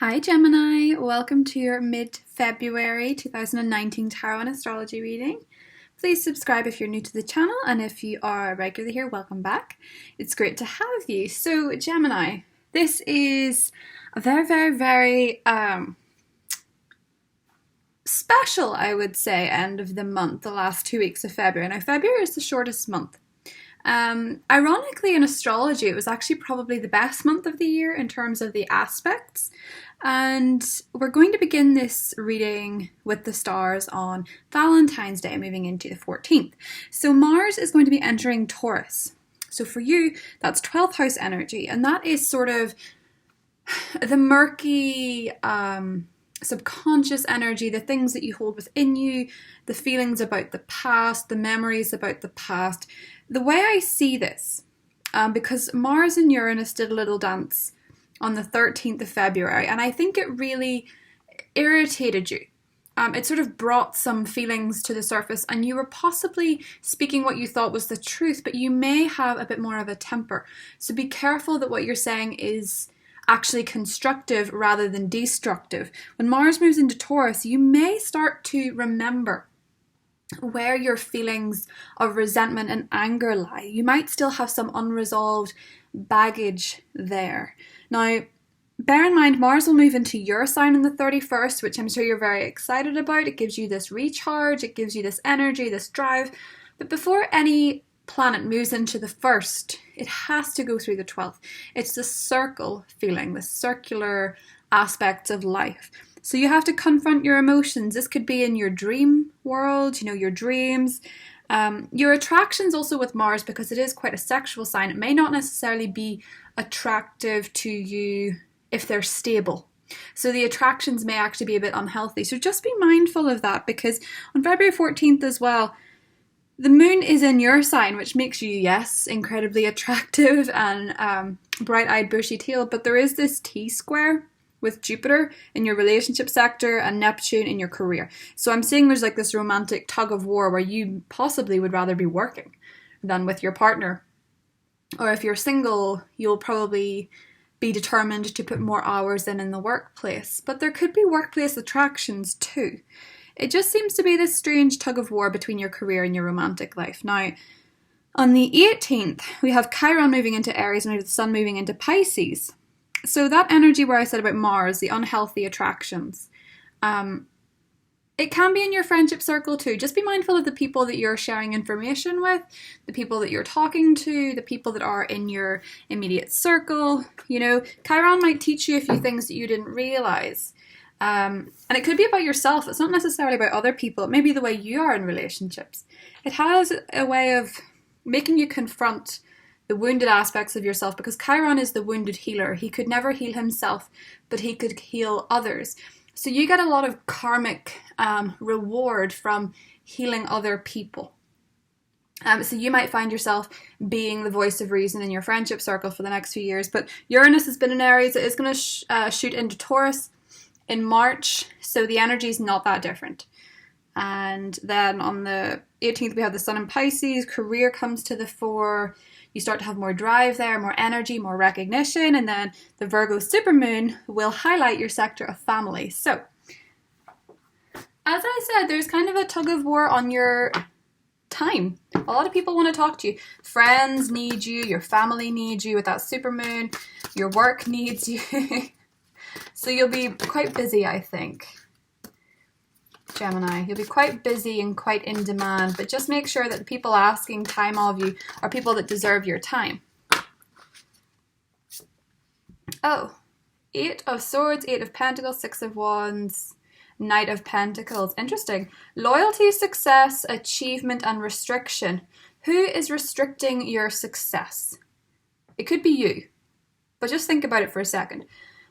Hi Gemini, welcome to your mid-February 2019 Tarot and Astrology reading. Please subscribe if you're new to the channel, and if you are regularly here, welcome back. It's great to have you. So Gemini, this is a very special, I would say, end of the month, the last 2 weeks of February. Now February is the shortest month. Ironically, in astrology, it was actually probably the best month of the year in terms of the aspects. And we're going to begin this reading with the stars on Valentine's Day, moving into the 14th. So Mars is going to be entering Taurus. So for you, that's 12th house energy. And that is sort of the murky, subconscious energy, the things that you hold within you, the feelings about the past, the memories about the past. The way I see this, because Mars and Uranus did a little dance on the 13th of February, and I think it really irritated you. It sort of brought some feelings to the surface, and you were possibly speaking what you thought was the truth, but you may have a bit more of a temper. So be careful that what you're saying is actually constructive rather than destructive. When Mars moves into Taurus, you may start to remember where your feelings of resentment and anger lie. You might still have some unresolved baggage there. Now, bear in mind, Mars will move into your sign on the 31st, which I'm sure you're very excited about. It gives you this recharge, it gives you this energy, this drive. But before any planet moves into the 1st, it has to go through the 12th. It's the circle feeling, the circular aspects of life. So you have to confront your emotions. This could be in your dream world, your dreams. Your attractions also with Mars, because it is quite a sexual sign, it may not necessarily be attractive to you if they're stable. So the attractions may actually be a bit unhealthy. So just be mindful of that, because on February 14th as well, the moon is in your sign, which makes you, yes, incredibly attractive and bright-eyed, bushy-tailed, but there is this T-square with Jupiter in your relationship sector and Neptune in your career. So I'm seeing there's like this romantic tug of war where you possibly would rather be working than with your partner. Or if you're single, you'll probably be determined to put more hours in the workplace. But there could be workplace attractions too. It just seems to be this strange tug of war between your career and your romantic life. Now, on the 18th, we have Chiron moving into Aries and we have the Sun moving into Pisces. So that energy where I said about Mars, the unhealthy attractions, it can be in your friendship circle too. Just be mindful of the people that you're sharing information with, the people that you're talking to, the people that are in your immediate circle. Chiron might teach you a few things that you didn't realize. And it could be about yourself. It's not necessarily about other people. It may be the way you are in relationships. It has a way of making you confront the wounded aspects of yourself, because Chiron is the wounded healer. He could never heal himself, but he could heal others. So you get a lot of karmic reward from healing other people. So you might find yourself being the voice of reason in your friendship circle for the next few years. But Uranus has been in Aries. It is going to shoot into Taurus in March, so the energy is not that different. And then on the 18th, we have the Sun in Pisces. Career comes to the fore. You start to have more drive there, more energy, more recognition, and then the Virgo supermoon will highlight your sector of family. So, as I said, there's kind of a tug of war on your time. A lot of people want to talk to you. Friends need you, your family needs you with that supermoon, your work needs you. So you'll be quite busy, I think. Gemini, you'll be quite busy and quite in demand, but just make sure that the people asking time of you are people that deserve your time. Oh, 8 of Swords, 8 of Pentacles, 6 of Wands, Knight of Pentacles. Interesting. Loyalty, success, achievement, and restriction. Who is restricting your success? It could be you, but just think about it for a second.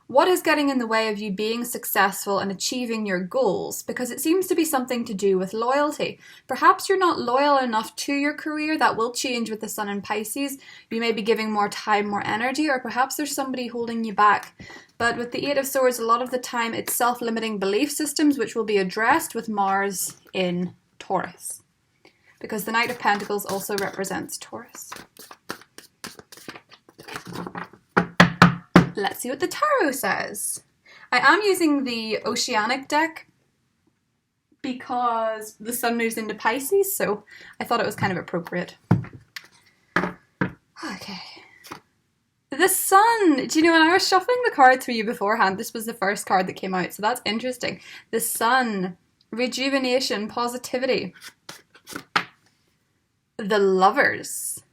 What is getting in the way of you being successful and achieving your goals? Because it seems to be something to do with loyalty. Perhaps you're not loyal enough to your career. That will change with the Sun in Pisces. You may be giving more time, more energy, or perhaps there's somebody holding you back. But with the 8 of Swords, a lot of the time it's self-limiting belief systems, which will be addressed with Mars in Taurus. Because the Knight of Pentacles also represents Taurus. Let's see what the tarot says. I am using the Oceanic deck because the sun moves into Pisces, so I thought it was kind of appropriate. Okay. The sun. Do you know, when I was shuffling the cards for you beforehand, this was the first card that came out, so that's interesting. The sun. Rejuvenation, positivity. The Lovers.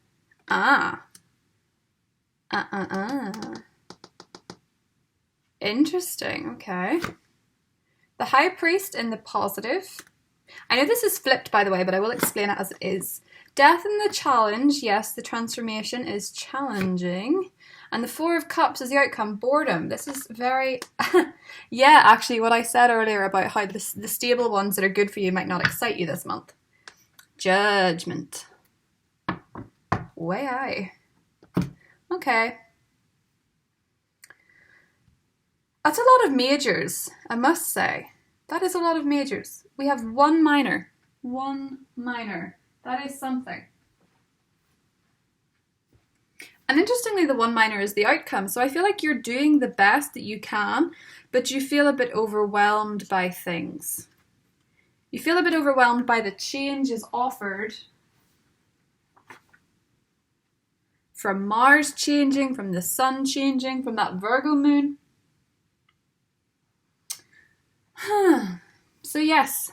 Interesting, okay. The High Priest in the positive. I know this is flipped, by the way, but I will explain it as it is. Death in the challenge. Yes, the transformation is challenging. And the Four of Cups is the outcome. Boredom. This is very... yeah, actually, what I said earlier about how the stable ones that are good for you might not excite you this month. Judgment. Way aye. Okay. That's a lot of majors, I must say. That is a lot of majors. We have one minor. One minor. That is something. And interestingly, the one minor is the outcome. So I feel like you're doing the best that you can, but you feel a bit overwhelmed by things. You feel a bit overwhelmed by the changes offered from Mars changing, from the sun changing, from that Virgo moon. So yes.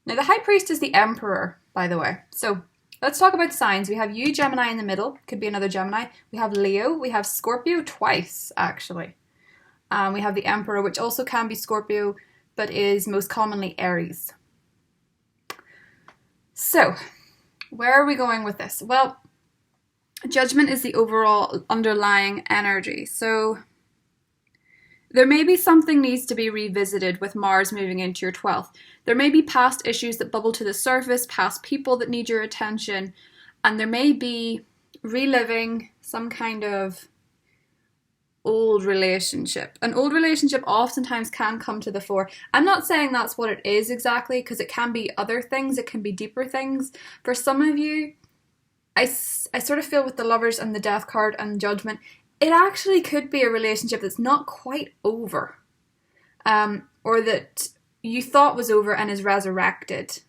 Now the High Priest is the Emperor, by the way. So let's talk about signs. We have you, Gemini, in the middle. Could be another Gemini. We have Leo. We have Scorpio twice, actually. We have the Emperor, which also can be Scorpio, but is most commonly Aries. So, where are we going with this? Well, Judgment is the overall underlying energy. So, there may be something needs to be revisited with Mars moving into your 12th. There may be past issues that bubble to the surface, past people that need your attention, and there may be reliving some kind of old relationship. An old relationship oftentimes can come to the fore. I'm not saying that's what it is exactly, because it can be other things, it can be deeper things. For some of you, I sort of feel with the Lovers and the Death card and Judgment, it actually could be a relationship that's not quite over, or that you thought was over and is resurrected.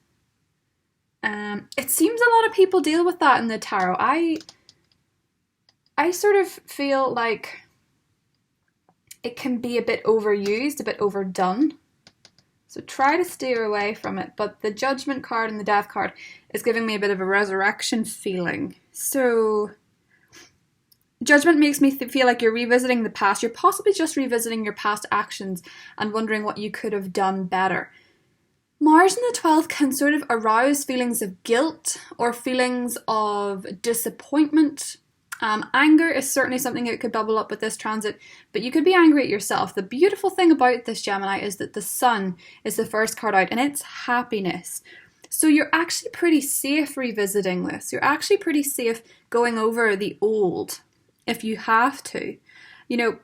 It seems a lot of people deal with that in the tarot. I sort of feel like it can be a bit overused, a bit overdone. So try to steer away from it. But the Judgment card and the Death card is giving me a bit of a resurrection feeling. So Judgment makes me feel like you're revisiting the past. You're possibly just revisiting your past actions and wondering what you could have done better. Mars in the 12th can sort of arouse feelings of guilt or feelings of disappointment. Anger is certainly something that could bubble up with this transit, but you could be angry at yourself. The beautiful thing about this, Gemini, is that the Sun is the first card out, and it's happiness. So you're actually pretty safe revisiting this. You're actually pretty safe going over the old, if you have to. You know,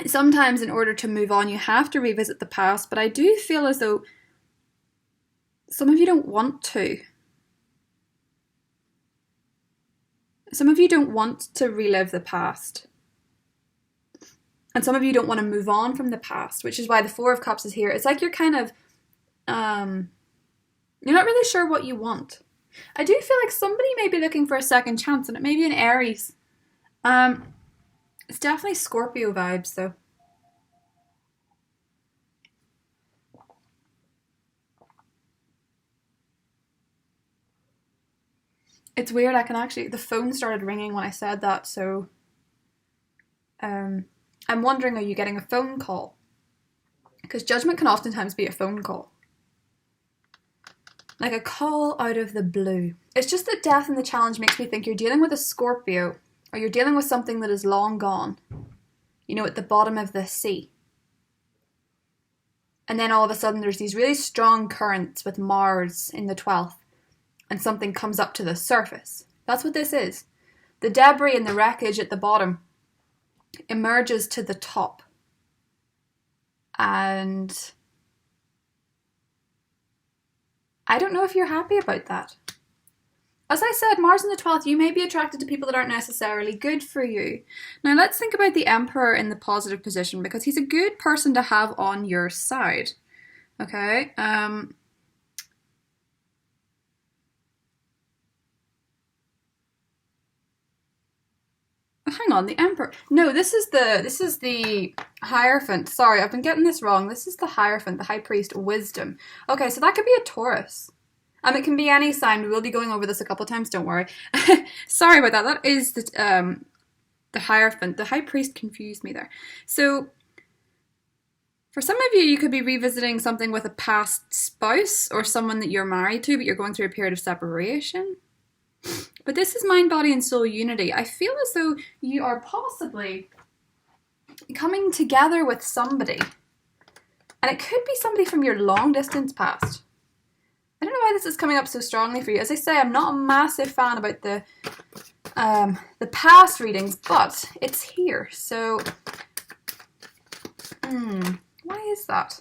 sometimes in order to move on, you have to revisit the past, but I do feel as though some of you don't want to. Some of you don't want to relive the past. And some of you don't want to move on from the past, which is why the Four of Cups is here. It's like you're kind of, you're not really sure what you want. I do feel like somebody may be looking for a second chance, and it may be an Aries. It's definitely Scorpio vibes, though. It's weird, I can actually... The phone started ringing when I said that, so... I'm wondering, are you getting a phone call? Because Judgment can oftentimes be a phone call. Like a call out of the blue. It's just that Death in the challenge makes me think you're dealing with a Scorpio, or you're dealing with something that is long gone. You know, at the bottom of the sea. And then all of a sudden there's these really strong currents with Mars in the 12th. And something comes up to the surface. That's what this is. The debris and the wreckage at the bottom emerges to the top. And I don't know if you're happy about that. As I said, Mars in the 12th, you may be attracted to people that aren't necessarily good for you. Now let's think about the Emperor in the positive position, because he's a good person to have on your side. Okay? Hang on, the Emperor. No, this is the Hierophant. Sorry, I've been getting this wrong. This is the Hierophant, the High Priest, Wisdom. Okay, so that could be a Taurus. It can be any sign. We will be going over this a couple of times, don't worry. Sorry about that. That is the Hierophant. The High Priest confused me there. So, for some of you, you could be revisiting something with a past spouse or someone that you're married to, but you're going through a period of separation. But this is mind, body, and soul unity. I feel as though you are possibly coming together with somebody. And it could be somebody from your long distance past. I don't know why this is coming up so strongly for you. As I say, I'm not a massive fan about the past readings, but it's here. So, why is that?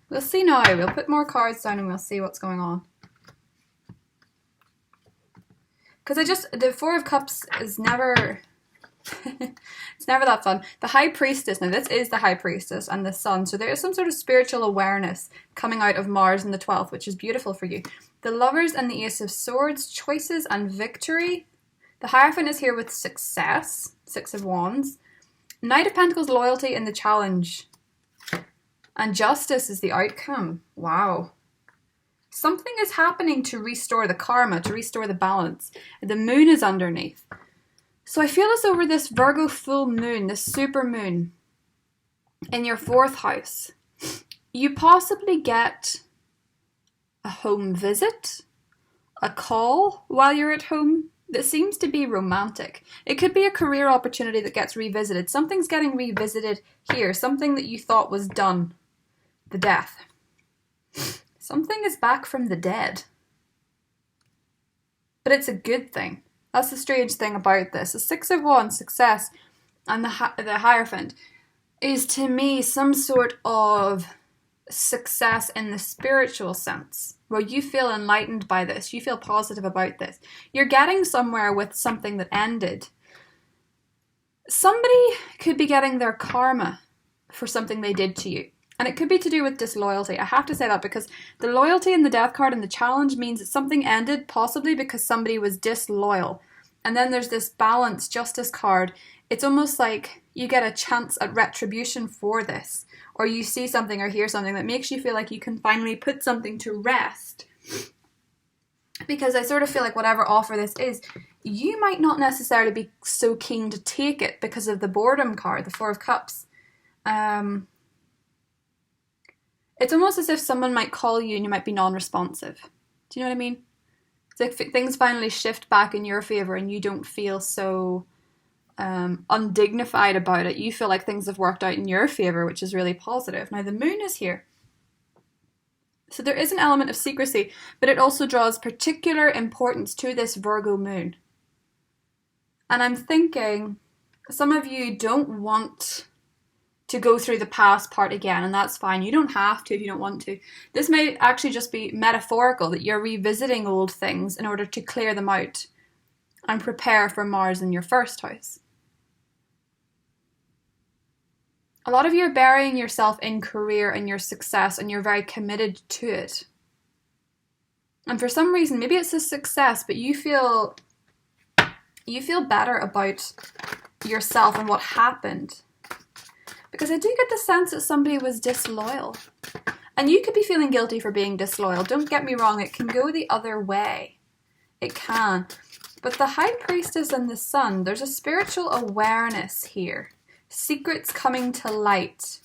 We'll see now. We'll put more cards down and we'll see what's going on. Because the Four of Cups is never... it's never that fun. The High Priestess, now this is the High Priestess and the Sun, so there is some sort of spiritual awareness coming out of Mars in the 12th, which is beautiful for you. The Lovers and the Ace of Swords, choices and victory. The Hierophant is here with success, Six of Wands. Knight of Pentacles, loyalty and the challenge. And Justice is the outcome. Wow. Something is happening to restore the karma, to restore the balance. The Moon is underneath. So I feel as over this Virgo full moon, this super moon, in your 4th house, you possibly get a home visit, a call while you're at home that seems to be romantic. It could be a career opportunity that gets revisited. Something's getting revisited here, something that you thought was done. The Death. Something is back from the dead. But it's a good thing. That's the strange thing about this. The Six of Wands, success, and the Hierophant is to me some sort of success in the spiritual sense, where you feel enlightened by this, you feel positive about this. You're getting somewhere with something that ended. Somebody could be getting their karma for something they did to you. And it could be to do with disloyalty. I have to say that because the loyalty in the Death card and the challenge means that something ended possibly because somebody was disloyal. And then there's this balance, Justice card. It's almost like you get a chance at retribution for this. Or you see something or hear something that makes you feel like you can finally put something to rest. Because I sort of feel like whatever offer this is, you might not necessarily be so keen to take it because of the boredom card, the Four of Cups. It's almost as if someone might call you and you might be non-responsive. Do you know what I mean? It's like things finally shift back in your favour and you don't feel so undignified about it. You feel like things have worked out in your favour, which is really positive. Now the Moon is here. So there is an element of secrecy, but it also draws particular importance to this Virgo Moon. And I'm thinking, some of you don't want to go through the past part again, and that's fine. You don't have to if you don't want to. This may actually just be metaphorical, that you're revisiting old things in order to clear them out and prepare for Mars in your 1st house. A lot of you are burying yourself in career and your success, and you're very committed to it. And for some reason, maybe it's a success, but you feel better about yourself and what happened. Because I do get the sense that somebody was disloyal. And you could be feeling guilty for being disloyal. Don't get me wrong, it can go the other way. It can. But the High Priestess and the Sun, there's a spiritual awareness here. Secrets coming to light.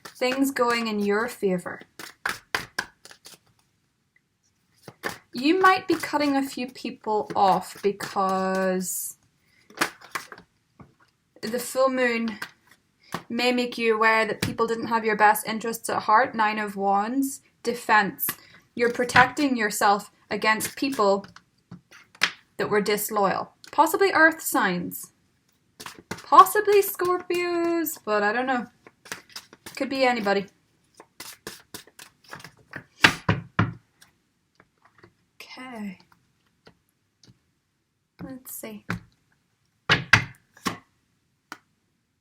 Things going in your favour. You might be cutting a few people off because the full moon may make you aware that people didn't have your best interests at heart. 9 of Wands, defense. You're protecting yourself against people that were disloyal. Possibly earth signs. Possibly Scorpios, but I don't know. Could be anybody. Okay. Let's see.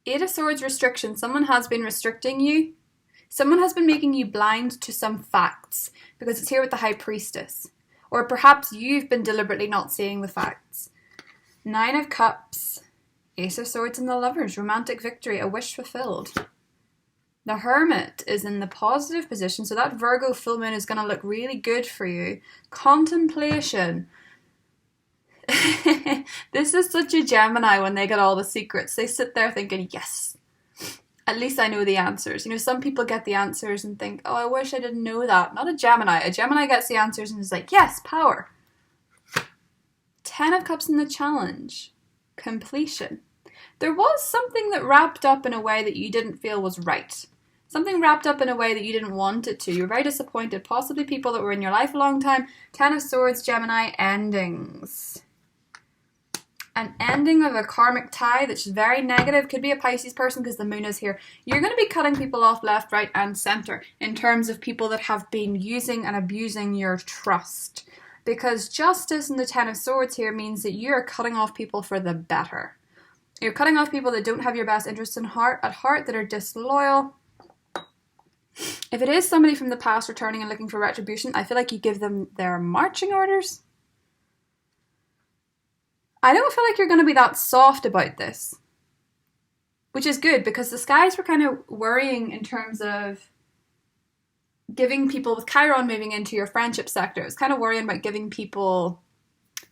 Eight of Swords restriction. Someone has been restricting you. Someone has been making you blind to some facts because it's here with the High Priestess. Or perhaps you've been deliberately not seeing the facts. Nine of Cups. Ace of Swords and the Lovers. Romantic victory. A wish fulfilled. The Hermit is in the positive position. So that Virgo full moon is going to look really good for you. Contemplation. This is such a Gemini when they get all the secrets. They sit there thinking, yes, at least I know the answers. You know, some people get the answers and think, oh, I wish I didn't know that. Not a Gemini. A Gemini gets the answers and is like, yes, power. 10 of Cups in the challenge. Completion. There was something that wrapped up in a way that you didn't feel was right. Something wrapped up in a way that you didn't want it to. You were very disappointed. Possibly people that were in your life a long time. 10 of Swords, Gemini, endings. An ending of a karmic tie that's very negative. Could be a Pisces person because the moon is here. You're going to be cutting people off left, right, and center in terms of people that have been using and abusing your trust. Because Justice and the 10 of Swords here means that you're cutting off people for the better. You're cutting off people that don't have your best interests at heart, that are disloyal. If it is somebody from the past returning and looking for retribution, I feel like you give them their marching orders. I don't feel like you're going to be that soft about this, which is good because the skies were kind of worrying in terms of giving people, with Chiron moving into your friendship sector, it's kind of worrying about giving people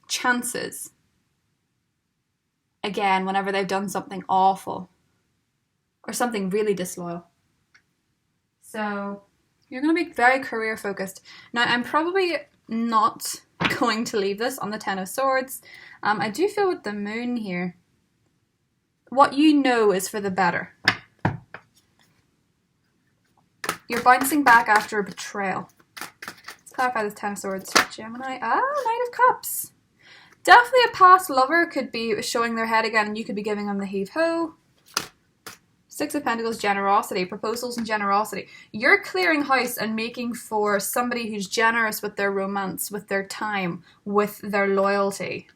chances again whenever they've done something awful or something really disloyal. So you're going to be very career focused. Now, I'm probably not going to leave this on the 10 of Swords. I do feel with the moon here, what you know is for the better. You're bouncing back after a betrayal. Let's clarify this 10 of Swords. Gemini. Knight of Cups. Definitely a past lover could be showing their head again and you could be giving them the heave-ho. 6 of Pentacles, generosity, proposals and generosity. You're clearing house and making for somebody who's generous with their romance, with their time, with their loyalty.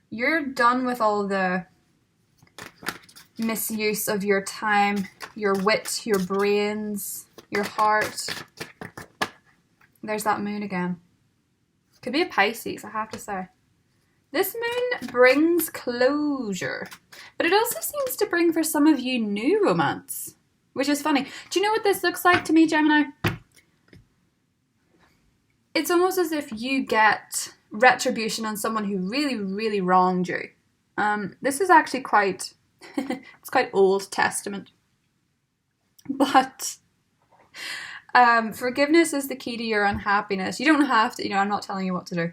You're done with all the misuse of your time, your wit, your brains, your heart. There's that moon again. Could be a Pisces, I have to say. This moon brings closure, but it also seems to bring for some of you new romance, which is funny. Do you know what this looks like to me, Gemini? It's almost as if you get retribution on someone who really, really wronged you. This is actually quite, it's quite Old Testament, but forgiveness is the key to your unhappiness. You don't have to, I'm not telling you what to do.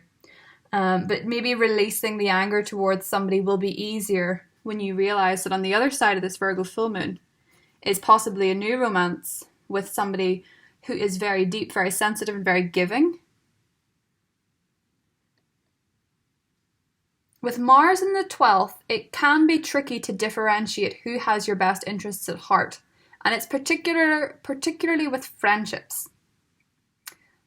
But maybe releasing the anger towards somebody will be easier when you realize that on the other side of this Virgo full moon is possibly a new romance with somebody who is very deep, very sensitive, and very giving. With Mars in the 12th, it can be tricky to differentiate who has your best interests at heart. And it's particularly with friendships.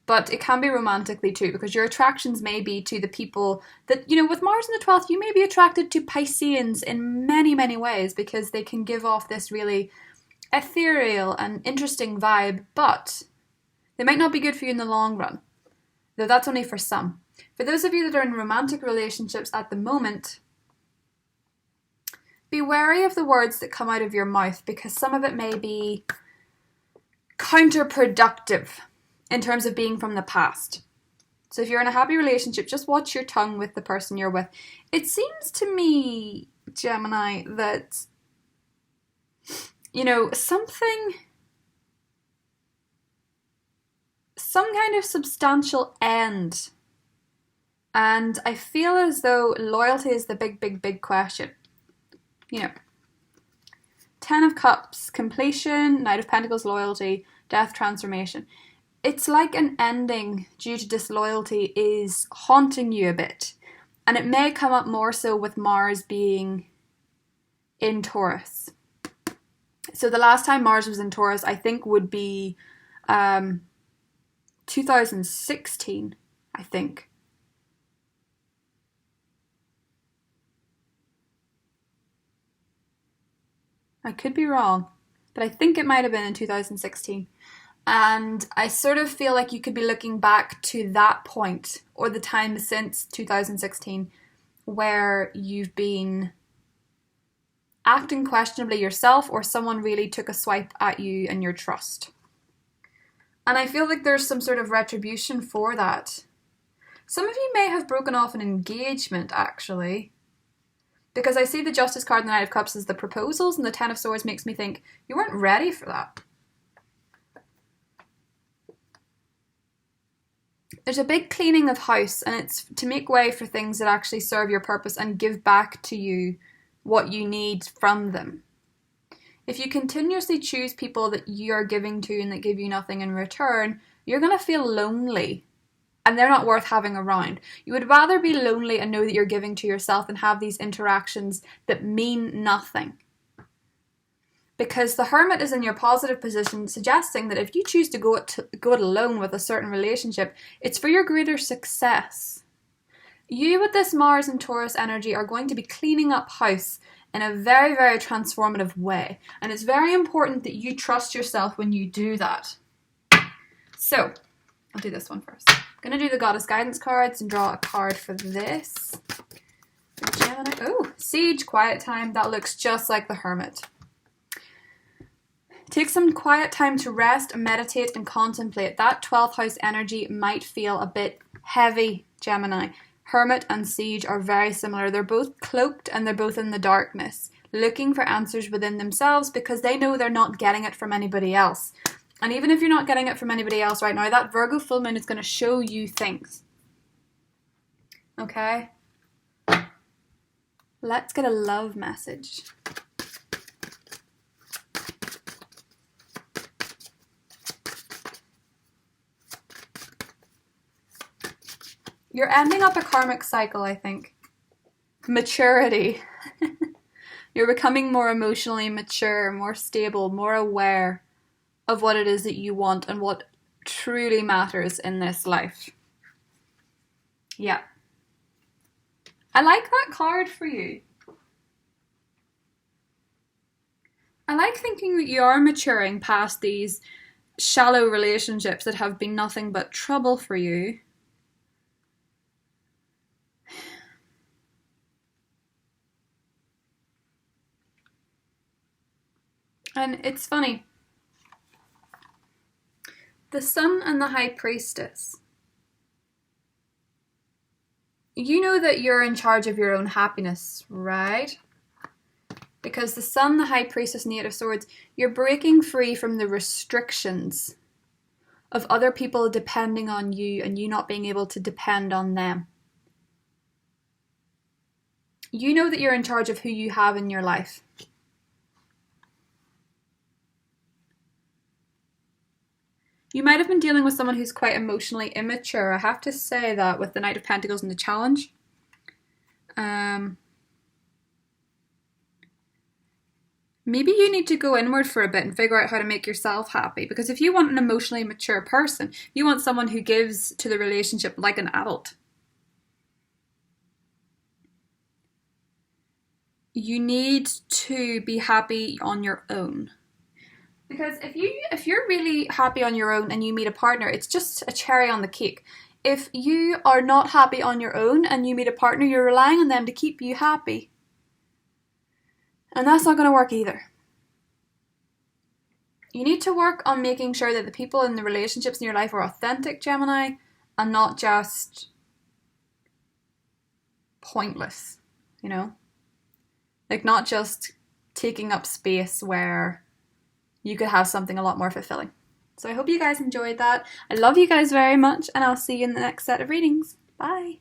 But it can be romantically too, because your attractions may be to the people that, with Mars in the 12th, you may be attracted to Pisceans in many, many ways because they can give off this really ethereal and interesting vibe, but they might not be good for you in the long run, though that's only for some. For those of you that are in romantic relationships at the moment, be wary of the words that come out of your mouth because some of it may be counterproductive in terms of being from the past. So if you're in a happy relationship, just watch your tongue with the person you're with. It seems to me, Gemini, that, some kind of substantial end. And I feel as though loyalty is the big, big, big question. 10 of Cups, completion, Knight of Pentacles, loyalty, death, transformation. It's like an ending due to disloyalty is haunting you a bit. And it may come up more so with Mars being in Taurus. So the last time Mars was in Taurus, I think would be 2016, I think. I could be wrong, but I think it might have been in 2016. And I sort of feel like you could be looking back to that point or the time since 2016 where you've been acting questionably yourself or someone really took a swipe at you and your trust. And I feel like there's some sort of retribution for that. Some of you may have broken off an engagement, actually. Because I see the Justice card and the Knight of Cups as the proposals, and the Ten of Swords makes me think you weren't ready for that. There's a big cleaning of house, and it's to make way for things that actually serve your purpose and give back to you what you need from them. If you continuously choose people that you're giving to and that give you nothing in return, you're going to feel lonely and they're not worth having around. You would rather be lonely and know that you're giving to yourself than have these interactions that mean nothing. Because the Hermit is in your positive position, suggesting that if you choose to go it alone with a certain relationship, it's for your greater success. You with this Mars and Taurus energy are going to be cleaning up house in a very, very transformative way. And it's very important that you trust yourself when you do that. So, I'll do this one first. I'm going to do the Goddess Guidance cards and draw a card for this. For Gemini. Oh, Siege, quiet time. That looks just like the Hermit. Take some quiet time to rest, meditate, and contemplate. That 12th house energy might feel a bit heavy, Gemini. Hermit and Siege are very similar. They're both cloaked and they're both in the darkness, looking for answers within themselves because they know they're not getting it from anybody else. And even if you're not getting it from anybody else right now, that Virgo full moon is going to show you things. Okay? Let's get a love message. You're ending up a karmic cycle, I think. Maturity. You're becoming more emotionally mature, more stable, more aware of what it is that you want and what truly matters in this life. Yeah. I like that card for you. I like thinking that you are maturing past these shallow relationships that have been nothing but trouble for you. And it's funny. The Sun and the High Priestess. You know that you're in charge of your own happiness, right? Because the Sun, the High Priestess, and the Eight of Swords, you're breaking free from the restrictions of other people depending on you and you not being able to depend on them. You know that you're in charge of who you have in your life. You might have been dealing with someone who's quite emotionally immature. I have to say that with the Knight of Pentacles and the Challenge. Maybe you need to go inward for a bit and figure out how to make yourself happy. Because if you want an emotionally mature person, you want someone who gives to the relationship like an adult. You need to be happy on your own. Because if you're really happy on your own and you meet a partner, it's just a cherry on the cake. If you are not happy on your own and you meet a partner, you're relying on them to keep you happy. And that's not going to work either. You need to work on making sure that the people in the relationships in your life are authentic, Gemini, and not just pointless, you know? Like not just taking up space where you could have something a lot more fulfilling. So I hope you guys enjoyed that. I love you guys very much, and I'll see you in the next set of readings. Bye.